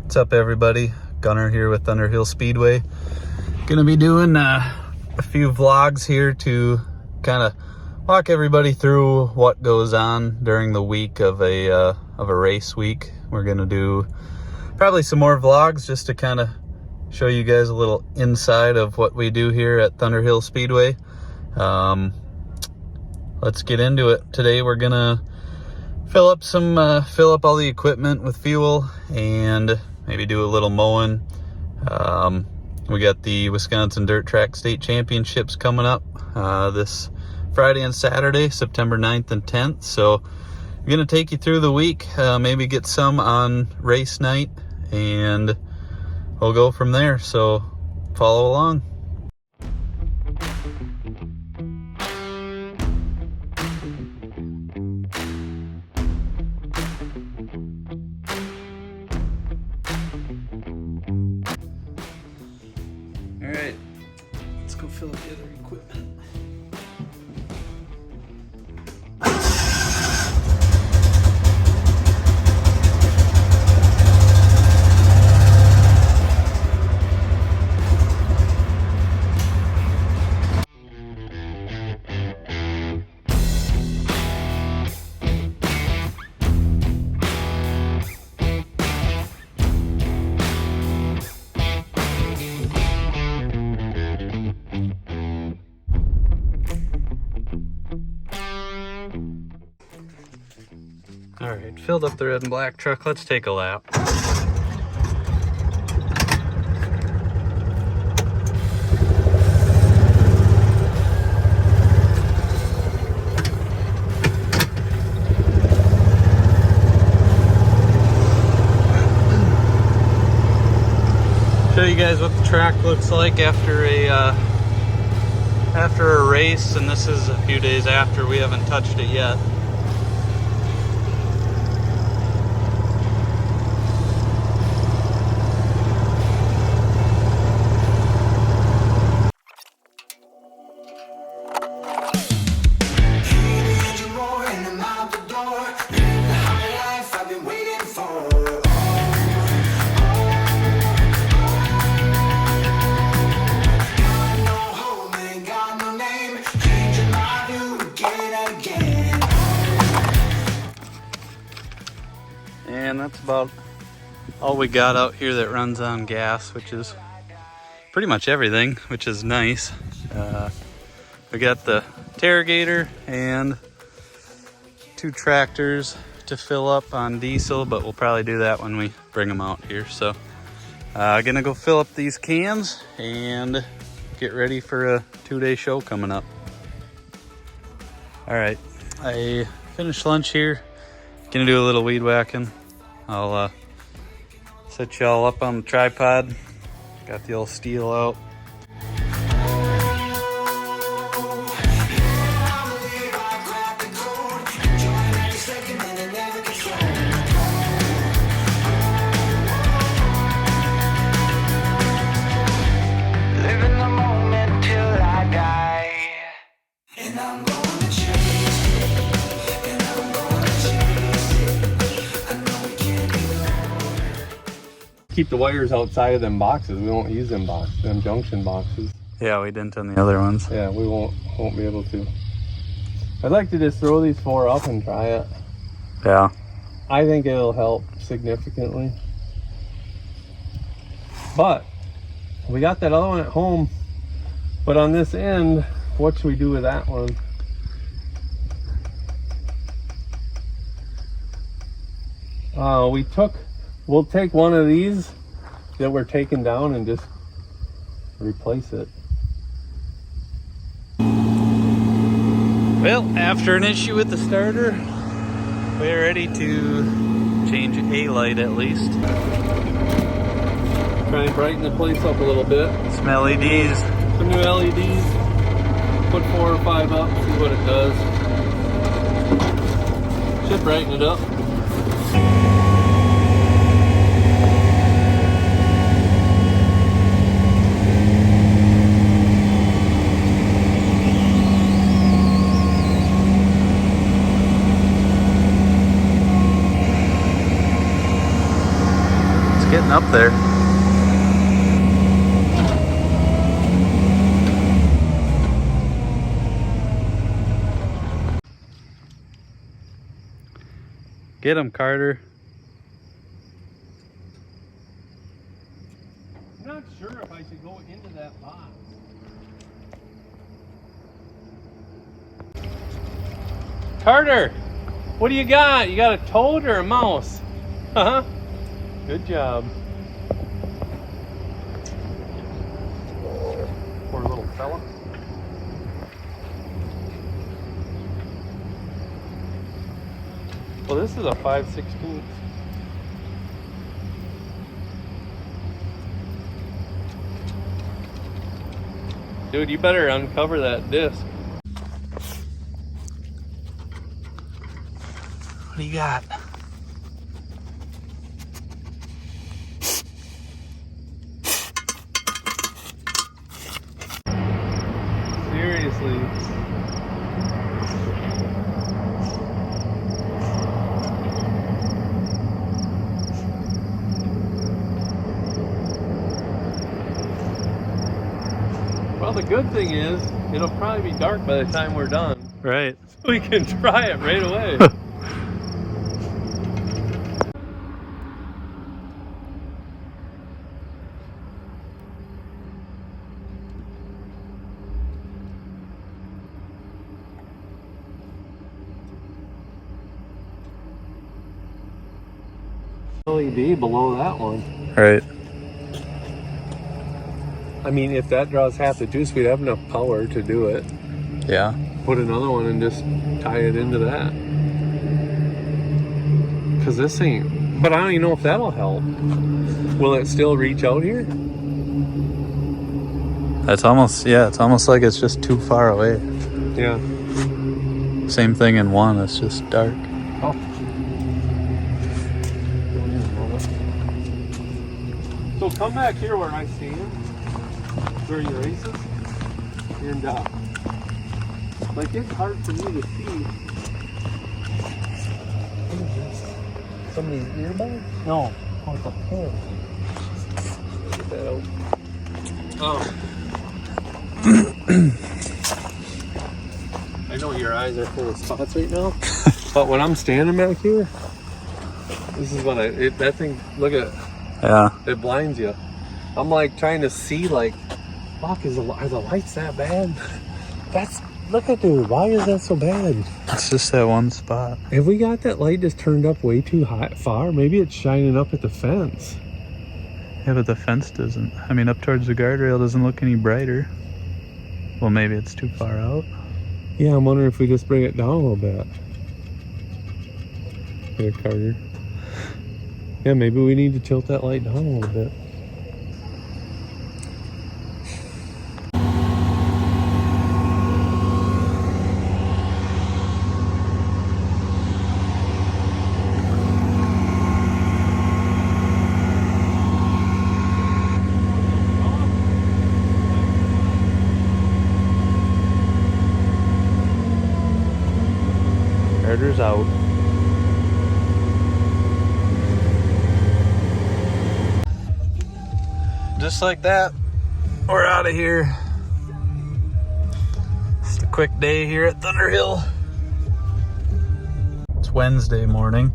What's up, everybody? Gunner here with Thunderhill Speedway. Gonna be doing a few vlogs here to kind of walk everybody through what goes on during the week of a race week. We're gonna do probably some more vlogs just to kind of show you guys a little inside of what we do here at Thunderhill Speedway. Let's get into it. Today we're gonna fill up all the equipment with fuel and maybe do a little mowing. We got the Wisconsin Dirt Track State Championships coming up this Friday and Saturday, September 9th and 10th. So I'm gonna take you through the week, maybe get some on race night, and we'll go from there. So follow along. All right, let's go fill up the other equipment. All right, filled up the red and black truck. Let's take a lap. Show you guys what the track looks like after a race, and this is a few days after. We haven't touched it yet. And that's about all we got out here that runs on gas, which is pretty much everything, which is nice. We got the Terragator and 2 tractors to fill up on diesel, but we'll probably do that when we bring them out here. So gonna go fill up these cans and get ready for a 2-day show coming up. All right, I finished lunch here. Gonna do a little weed whacking. I'll set y'all up on the tripod. Got the old steel out. Living the moment till I die. And I'm gonna chase it. And I'm gonna chase it. I know we can't ignore it. Keep the wires outside of them boxes. We won't use them junction boxes. Yeah, we didn't on the other ones. Yeah, we won't be able to. I'd like to just throw these 4 up and try it. Yeah. I think it'll help significantly. But we got that other one at home. But on this end, what should we do with that one? We'll take one of these that we're taking down and just replace it. Well, after an issue with the starter, we're ready to change a light at least. Try and brighten the place up a little bit. Some LEDs. Some new LEDs. Put 4 or 5 up, see what it does. Should brighten it up. getting up there. Get him, Carter. I'm not sure if I should go into that box. Carter, what do you got? You got a toad or a mouse? Huh? Good job. Poor little fella. Well, this is a 5/16. Dude, you better uncover that disc. What do you got? Seriously. Well, the good thing is, it'll probably be dark by the time we're done. Right. So we can try it right away. LED below that one. Right. I mean, if that draws half the juice, we'd have enough power to do it. Yeah. Put another one and just tie it into that. Because this ain't... But I don't even know if that'll help. Will it still reach out here? That's almost, yeah, it's almost like it's just too far away. Yeah. Same thing in one, it's just dark. Oh. So come back here where I stand, where your races, and like it's hard for me to see. What is this? Somebody's earbuds? No. Oh, it's a pin. Get that out. Oh. I know your eyes are full of spots right now, but when I'm standing back here, this is what that thing, look at it. Yeah. It blinds you. I'm like trying to see, like, fuck, are the lights that bad? Look at, dude, why is that so bad? It's just that one spot. Have we got that light just turned up way too far? Maybe it's shining up at the fence. Yeah, but the fence doesn't. I mean, up towards the guardrail doesn't look any brighter. Well, maybe it's too far out. Yeah, I'm wondering if we just bring it down a little bit. Here, Carter. Yeah, maybe we need to tilt that light down a little bit. Carter's out. Just like that, we're out of here. Just a quick day here at Thunderhill. It's Wednesday morning.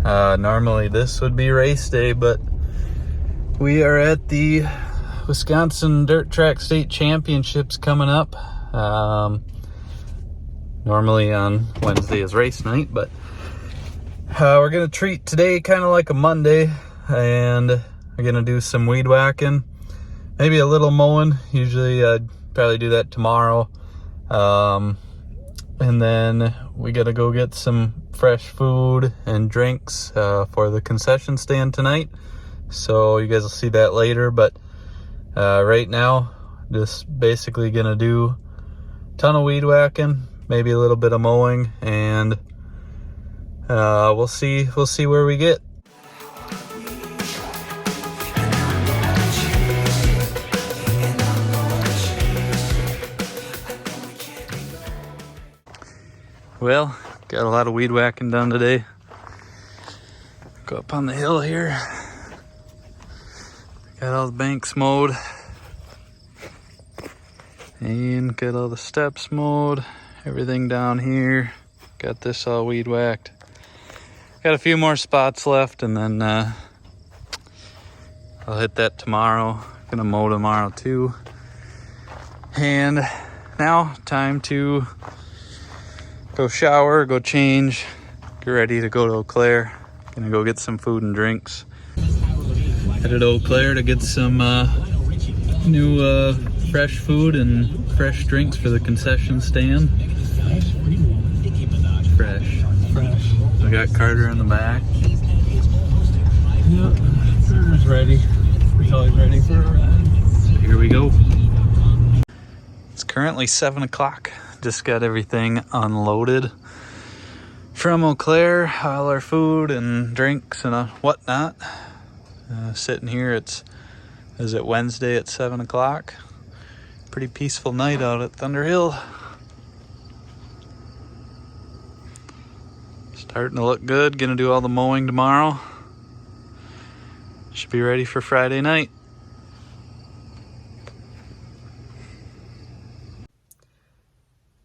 Normally this would be race day, but we are at the Wisconsin Dirt Track State Championships coming up. Normally on Wednesday is race night, but we're gonna treat today kind of like a Monday, and we're gonna do some weed whacking, maybe a little mowing. Usually I'd probably do that tomorrow, and then we gotta go get some fresh food and drinks for the concession stand tonight, so you guys will see that later. But right now, just basically gonna do a ton of weed whacking, maybe a little bit of mowing, and we'll see where we get. Well, got a lot of weed whacking done today. Go up on the hill here. Got all the banks mowed. And got all the steps mowed. Everything down here. Got this all weed whacked. Got a few more spots left, and then I'll hit that tomorrow. Gonna mow tomorrow too. And now time to go shower, go change, get ready to go to Eau Claire. Gonna go get some food and drinks. Headed to Eau Claire to get some new fresh food and fresh drinks for the concession stand. Fresh. We got Carter in the back. Yep, Carter's ready. He's always ready for a ride. So here we go. It's currently 7 o'clock. Just got everything unloaded from Eau Claire, all our food and drinks and whatnot. Sitting here, is it Wednesday at 7 o'clock? Pretty peaceful night out at Thunder Hill. Starting to look good. Gonna do all the mowing tomorrow. Should be ready for Friday night.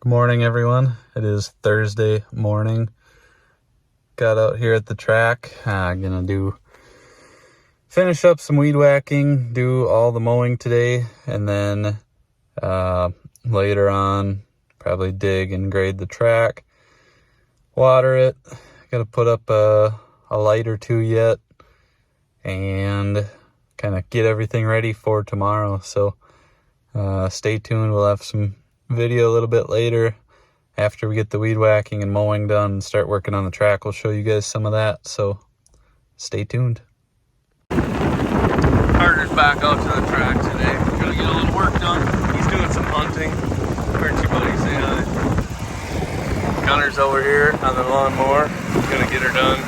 Good morning, everyone. It is Thursday morning. Got out here at the track. Gonna finish up some weed whacking, do all the mowing today, and then later on probably dig and grade the track, water it. Gotta put up a light or two yet, and kind of get everything ready for tomorrow. So stay tuned. We'll have some video a little bit later after we get the weed whacking and mowing done and start working on the track. We'll show you guys some of that, so stay tuned. Carter's back out to the track today. Gonna get a little work done. He's doing some hunting. Where'd you buddy say hi? Gunner's over here on the lawnmower. Gonna get her done.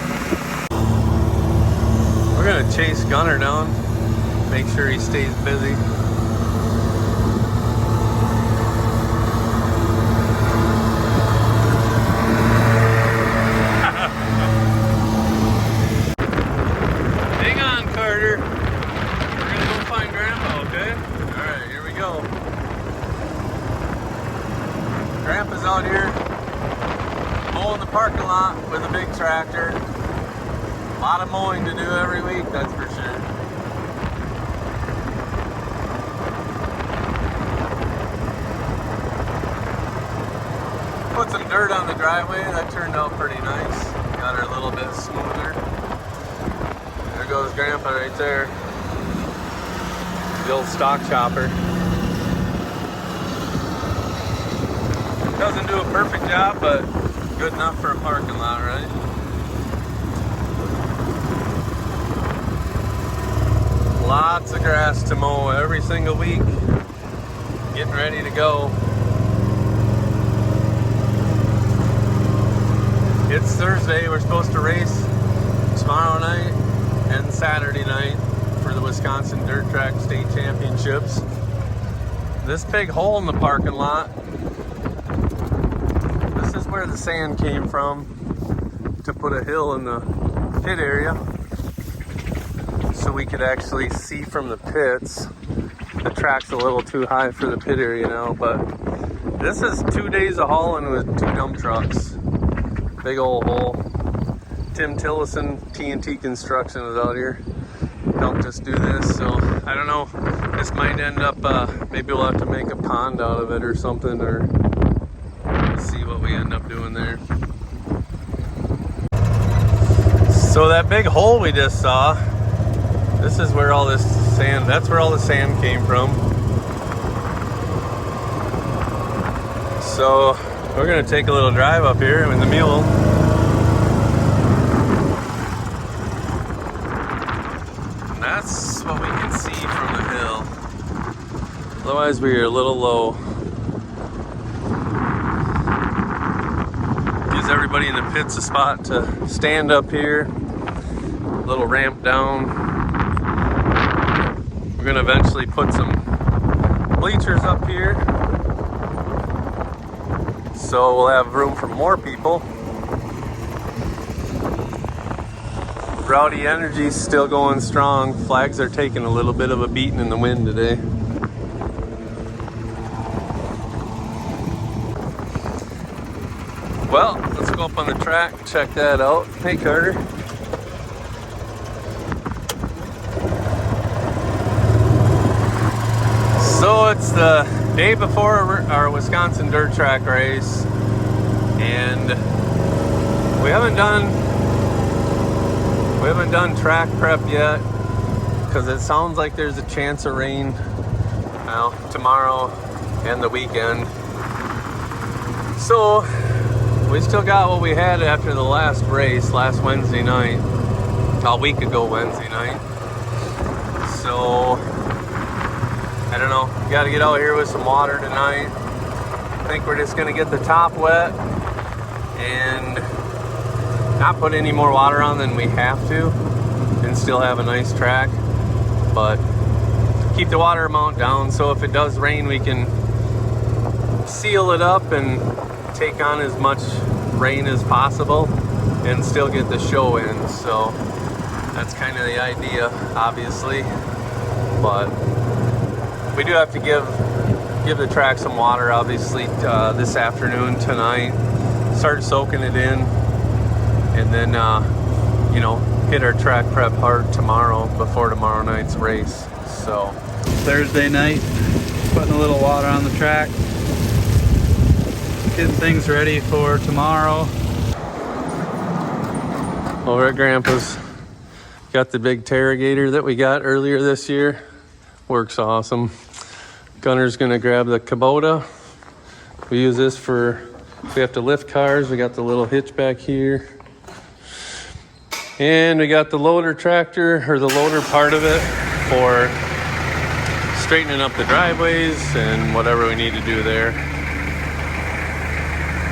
We're gonna chase Gunner down, make sure he stays busy. Hang on, Carter. We're gonna go find Grandpa, okay? Alright, here we go. Grandpa's out here mowing the parking lot with a big tractor. A lot of mowing to do every week, that's for sure. Put some dirt on the driveway, that turned out pretty nice. Got her a little bit smoother. There goes Grandpa right there. The old stock chopper. Doesn't do a perfect job, but good enough for a parking lot, right? Lots of grass to mow every single week. Getting ready to go. It's Thursday. We're supposed to race tomorrow night and Saturday night for the Wisconsin Dirt Track State Championships. This big hole in the parking lot, this is where the sand came from to put a hill in the pit area so we could actually see from the pits. The track's a little too high for the pit area now, but this is 2 days of hauling with 2 dump trucks. Big old hole. Tim Tillison, TNT Construction, is out here. Helped us do this, so I don't know. This might end up, maybe we'll have to make a pond out of it or something, or see what we end up doing there. So that big hole we just saw, this is where all this sand, that's where all the sand came from. So we're gonna take a little drive up here in the mule. And that's what we can see from the hill. Otherwise we are a little low. Gives everybody in the pits a spot to stand up here. A little ramp down. We're gonna eventually put some bleachers up here, so we'll have room for more people. Rowdy Energy's still going strong. Flags are taking a little bit of a beating in the wind today. Well, let's go up on the track, check that out. Hey, Carter. So it's the day before our Wisconsin dirt track race, and we haven't done track prep yet because it sounds like there's a chance of rain tomorrow and the weekend. So we still got what we had after the last race last Wednesday night, a week ago Wednesday night. So I don't know, got to get out here with some water tonight. I think we're just gonna get the top wet and not put any more water on than we have to and still have a nice track, but keep the water amount down so if it does rain we can seal it up and take on as much rain as possible and still get the show in. So that's kind of the idea, obviously, but we do have to give the track some water, obviously, this afternoon, tonight. Start soaking it in, and then hit our track prep hard tomorrow before tomorrow night's race. So Thursday night, putting a little water on the track, getting things ready for tomorrow. Over at Grandpa's, got the big Tarrigator that we got earlier this year. Works awesome. Gunner's gonna grab the Kubota. We use this for, if we have to lift cars. We got the little hitch back here. And we got the loader tractor, or the loader part of it, for straightening up the driveways and whatever we need to do there.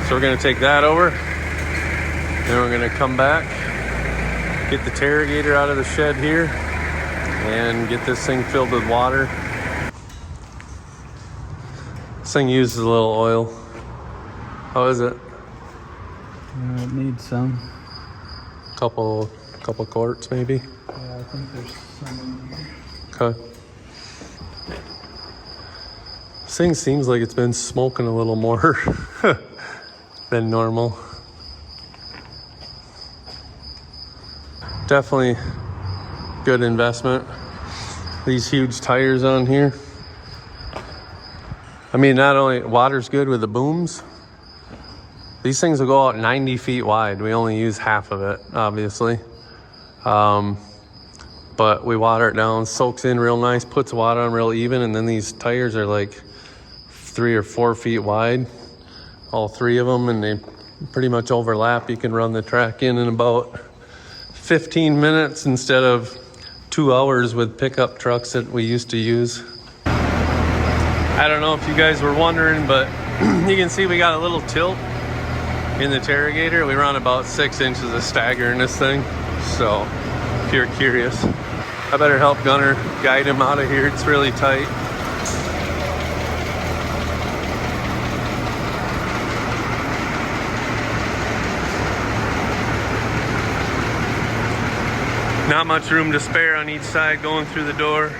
So we're gonna take that over. Then we're gonna come back, get the Tarrigator out of the shed here, and get this thing filled with water. This thing uses a little oil. How is it? It needs some. Couple quarts maybe. Yeah, I think there's some in here. Okay. This thing seems like it's been smoking a little more than normal. Definitely good investment. These huge tires on here. I mean, not only water's good with the booms, these things will go out 90 feet wide. We only use half of it, obviously. But we water it down, soaks in real nice, puts water on real even, and then these tires are like 3 or 4 feet wide, all three of them, and they pretty much overlap. You can run the track in about 15 minutes instead of 2 hours with pickup trucks that we used to use. I don't know if you guys were wondering, but you can see we got a little tilt in the Tarrigator. We run about 6 inches of stagger in this thing. So if you're curious, I better help Gunner guide him out of here. It's really tight. Not much room to spare on each side going through the door.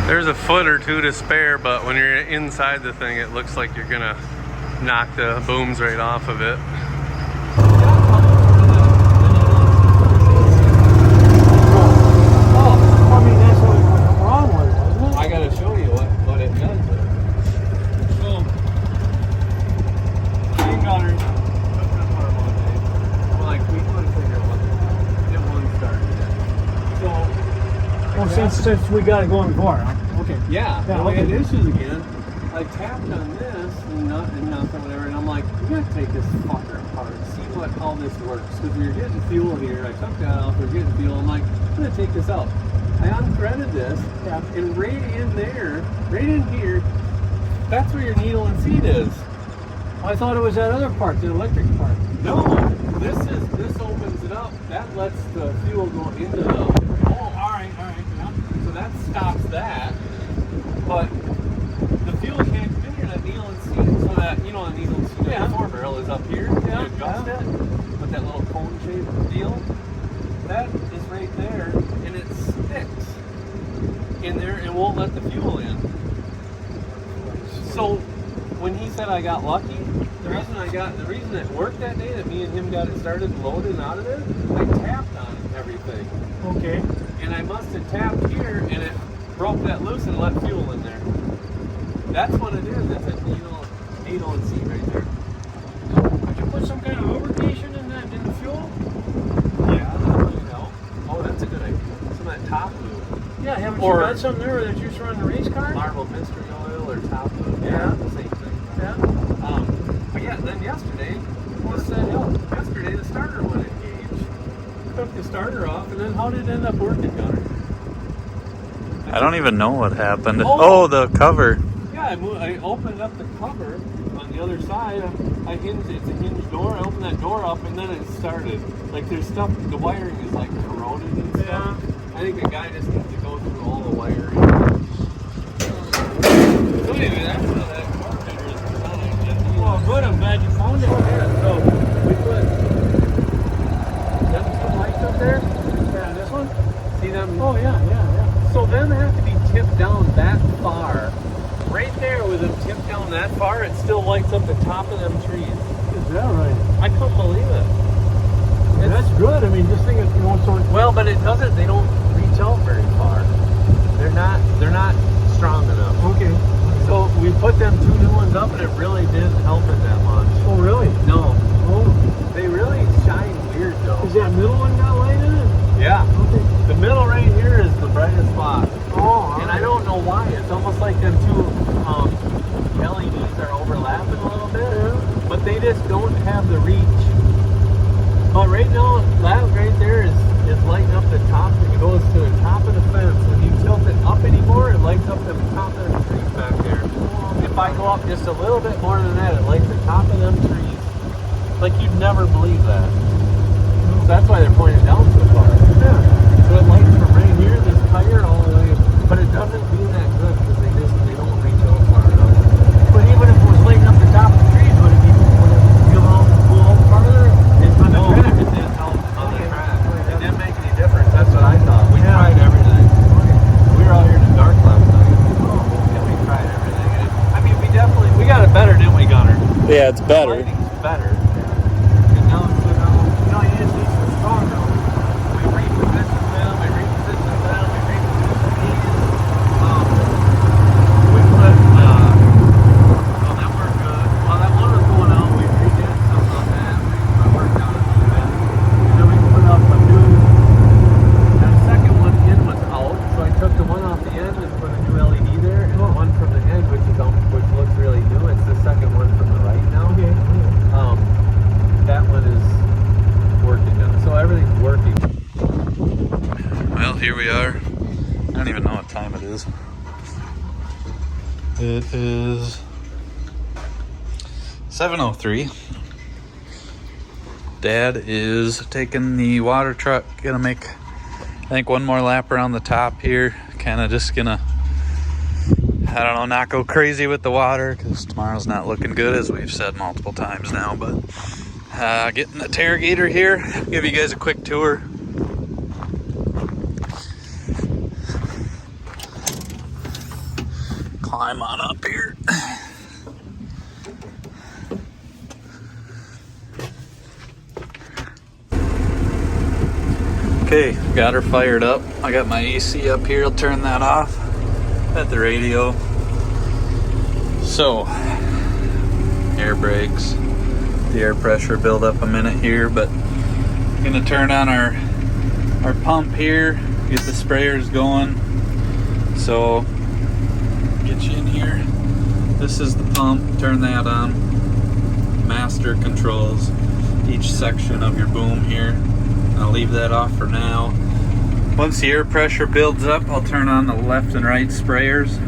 There's a foot or two to spare, but when you're inside the thing, it looks like you're gonna knock the booms right off of it. Oh, I mean, that's what went wrong with it, wasn't it? I gotta show you what it does. So, we got her. We couldn't figure out what it won't start yet. Well, since we got it going before, huh? Okay. Yeah, Yeah, we had okay. issues again. I tapped on this and nothing, whatever, and I'm like, we gotta take this fucker apart, see how this works. Because we were getting fuel here. I took that off, we were getting fuel. I'm like, I'm gonna take this out. I unthreaded this, Yeah. and right in there, right in here, that's where your needle and seat is. I thought it was that other part, the electric part. No, this opens it up. That lets the fuel go into the hole. All right, yeah. So that stops that. But the fuel can't come in here, that needle and seat. So that, you know, the needle and seat Yeah. of the 4 barrel is up here. Yeah, You adjust yeah. it with that little cone shaped deal. That is right there, and it sticks in there and won't let the fuel in. So when he said I got lucky, the reason it worked that day, that me and him got it started and loaded and out of there, I tapped on everything. Okay. And I must have tapped here, and it broke that loose and let fuel in there. That's what it is. It's a needle and seat right there. Did you put some kind of lubrication in that, in the fuel? Yeah, that might help. Oh, that's a good idea. Some of that top lube. Yeah, haven't Or- you got some there that you used to run the race car? Marble mystery oil or top lube. Yeah. The same thing. Yeah. But yeah, then yesterday, What's that help? yesterday the starter went engaged. Took the starter off, and then how did it end up working, Gunner? I don't even know what happened. Oh. Oh, the cover. Yeah, I opened up the cover on the other side. I hinged it's a hinged door. I opened that door up, and then it started. Like there's stuff. The wiring is like corroded and stuff. Yeah. I think a guy just needs to go through all the wiring. So anyway, that's how that carburetor is designed. Well, good. I'm glad you found it. Yeah, so we put them 2 lights up there. Yeah, this one? See them? Oh, yeah. So them have to be tipped down that far. Right there with them tipped down that far, it still lights up the top of them trees. Is that right? I couldn't believe it. That's good. I mean, just think if you want some. Well, but it doesn't, they don't reach out very far. They're not strong enough. Okay. So we put them 2 new ones up, and it really didn't help it that much. Oh, really? No. Oh. They really shine weird though. Is that middle one got light in it? Yeah. Okay. The middle right here is the brightest spot. Oh, And I don't know why. It's almost like them 2 LEDs are overlapping a little bit, Yeah. but they just don't have the reach. But right now, that right there is lighting up the top. It goes to the top of the fence. When you tilt it up anymore, it lights up the top of the trees back there. If I go up just a little bit more than that, it lights the top of them trees. Like you'd never believe that. So that's why they're pointed down so far. Yeah. So it lights from right here, this tire, all the way, but it doesn't do that good because they don't reach out far enough. But even if it was lighting up the top of the trees, would it go out farther? On the track, it didn't help on the track. It didn't make any difference. That's what I thought. We tried everything. We were out here in the dark last night, and we tried everything. And I mean, we got it better, didn't we, Gunner? Yeah, it's better. Lighting's better. And now, you just need some strong now. We repositioned them, we repositioned these. We put, well, that worked good. While that one was going out, we redid something on that. We worked on it a little bit. And then we put up a new, that second one in was out, so I took the one off the end and put a new LED there, and the one from the end, which looks really new. It's the second one from the right now. Okay. That one is working now. So everything's working. Well, here we are. I don't even know what time it is. It is 7:03. Dad is taking the water truck. Gonna make, I think, one more lap around the top here. Kind of just gonna, I don't know, not go crazy with the water because tomorrow's not looking good, as we've said multiple times now. But getting the Targator here. Give you guys a quick tour. Climb on up here. Okay, got her fired up. I got my AC up here. I'll turn that off at the radio. So, air brakes. The air pressure build up a minute here, but I'm gonna turn on our pump here, get the sprayers going. So, get you in here. This is the pump. Turn that on. Master controls each section of your boom here. I'll leave that off for now. Once the air pressure builds up, I'll turn on the left and right sprayers.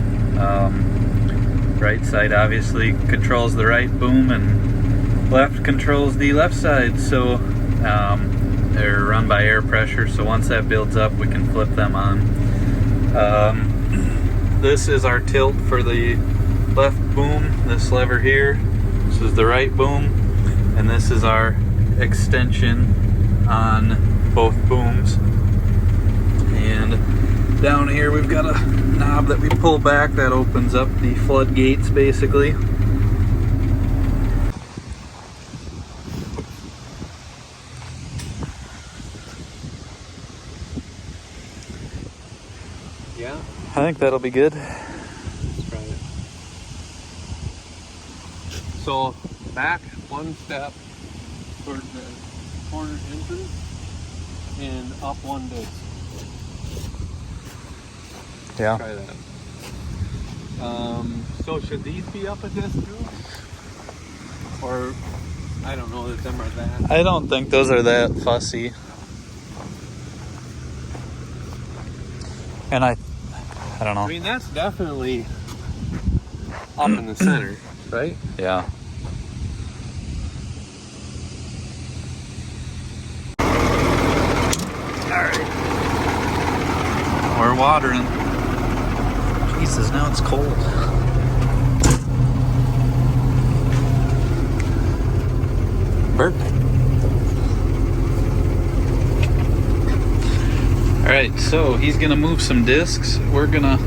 Right side obviously controls the right boom and left controls the left side. So they're run by air pressure. So once that builds up, we can flip them on. This is our tilt for the left boom, this lever here. This is the right boom, and this is our extension on both booms. And down here we've got a knob that we pull back that opens up the floodgates basically. Yeah, I think that'll be good. let's try it. So back one step towards the corner entrance and up one disc. Yeah. Try that. So should these be up a disc too? Or I don't know that them are that. I don't think those are that fussy. And I don't know. I mean, that's definitely up in the center, right? Yeah. Alright. We're watering. Jesus, now it's cold. Burp. Alright, so he's gonna move some discs. We're gonna,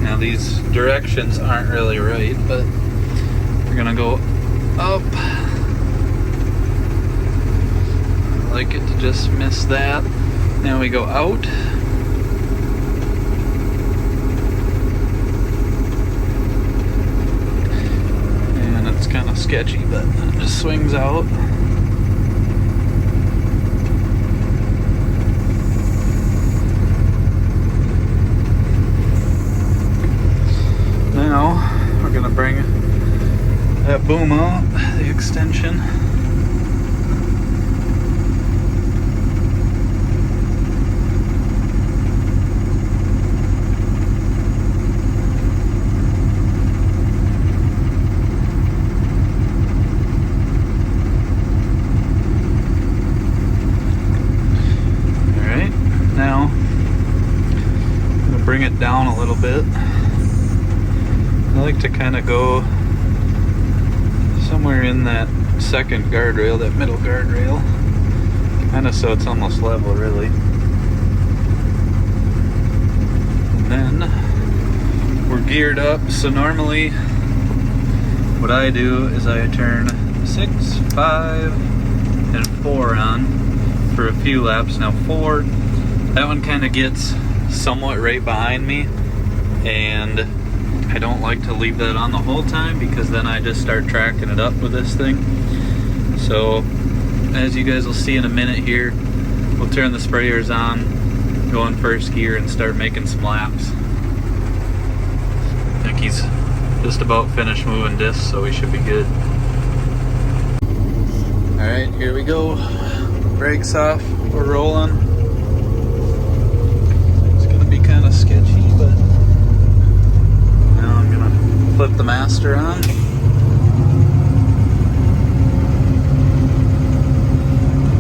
now these directions aren't really right, but we're gonna go up. I like it to just miss that. Now we go out. And it's kind of sketchy, but it just swings out. Now we're gonna bring that boom up, the extension. Alright, now I'm gonna bring it down a little bit. I like to kind of go somewhere in that second guardrail, that middle guardrail, kind of so it's almost level really. And then we're geared up, so normally what I do is I turn 6, 5, and 4 on for a few laps. Now 4, that one kind of gets somewhat right behind me, and I don't like to leave that on the whole time because then I just start tracking it up with this thing. So as you guys will see in a minute here, we'll turn the sprayers on, go in first gear, and start making some laps. I think he's just about finished moving discs, so we should be good. Alright, here we go. Brakes off, we're rolling. It's gonna be kind of sketchy, but now I'm gonna flip the master on.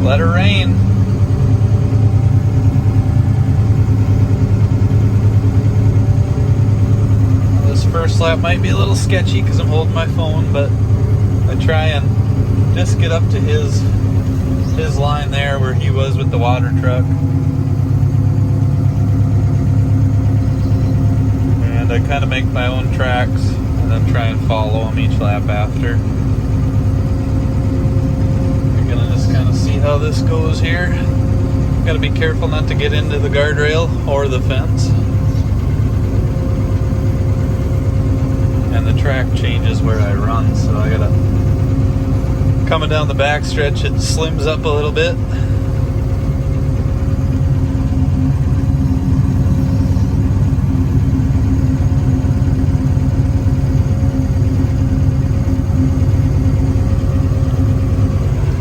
Let her rain. This first lap might be a little sketchy because I'm holding my phone, but I try and just get up to his line there where he was with the water truck. And I kind of make my own tracks and then try and follow him each lap after. You're gonna just kind of see how this goes here. Gotta be careful not to get into the guardrail or the fence. And the track changes where I run, so I gotta, coming down the back stretch, it slims up a little bit.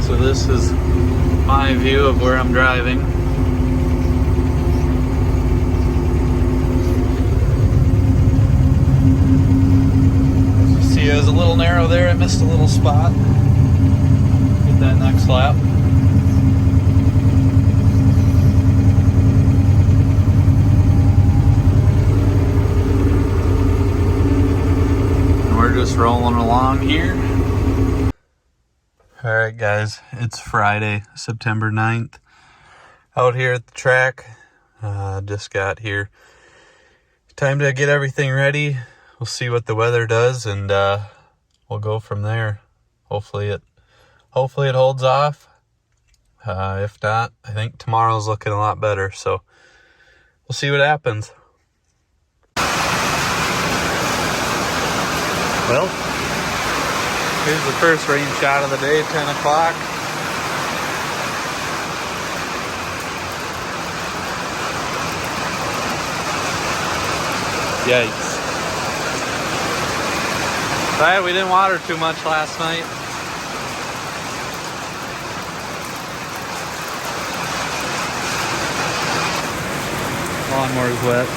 So this is my view of where I'm driving. was a little narrow there. I missed a little spot. Get that next lap. And we're just rolling along here. All right, guys, it's Friday, September 9th. Out here at the track. Just got here. Time to get everything ready. We'll see what the weather does, and we'll go from there. Hopefully it holds off. If not, I think tomorrow's looking a lot better. So we'll see what happens. Well, here's the first rain shot of the day, 10 o'clock. Yikes. Glad we didn't water too much last night. Lawnmower's wet.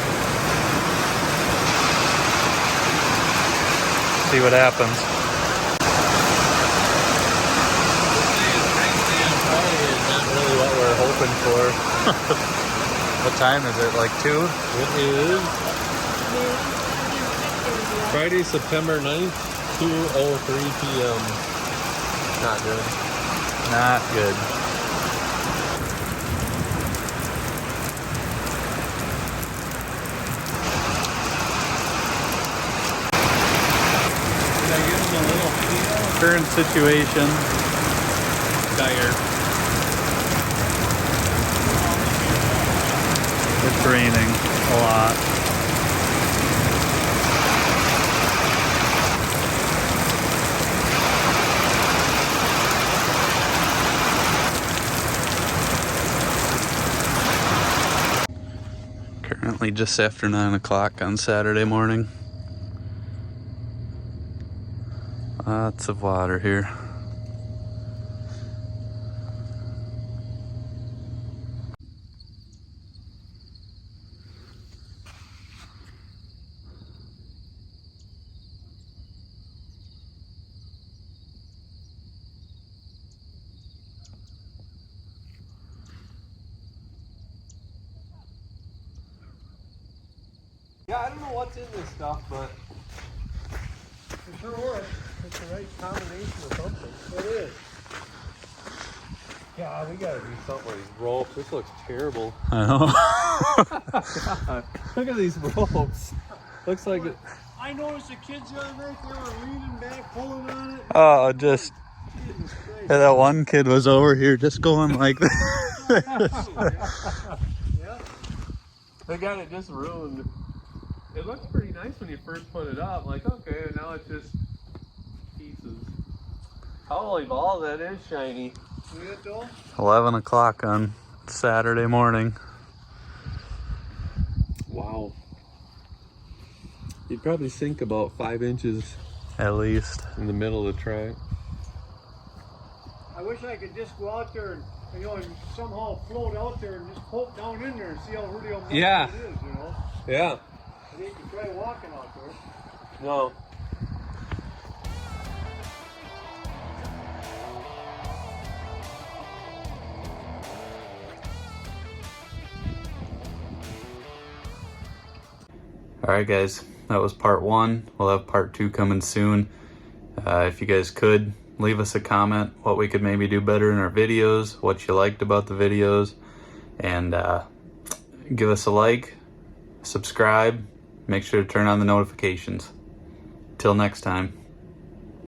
See what happens. Not really what we're hoping for. What time is it? Like 2? It is Friday, September 9th, 2:03 p.m. Not good. Not good. Did I give him a little feel? Current situation. Dire. It's raining a lot. Currently just after 9 o'clock on Saturday morning. Lots of water here. Yeah, I don't know what's in this stuff, but It sure works. It's the right combination of something. It is. yeah, we gotta do something with these ropes. This looks terrible. I know. Look at these ropes. Looks like it. I noticed the kids the other night, they were leaning back, pulling on it. Oh, just Jesus Christ. yeah, that one kid was over here just going like that. Yeah. They got it just ruined. It looks pretty nice when you first put it up. Like, okay, now it's just pieces. Holy ball, that is shiny. See it though? 11 o'clock on Saturday morning. Wow. You'd probably sink about 5 inches At least. in the middle of the track. I wish I could just go out there and, and somehow float out there and just poke down in there and see how really much Yeah. it is, Yeah. I think you try walking out there. No. Alright guys, that was part 1. We'll have part 2 coming soon. If you guys could, leave us a comment what we could maybe do better in our videos, what you liked about the videos, and give us a like, subscribe, make sure to turn on the notifications. Till next time.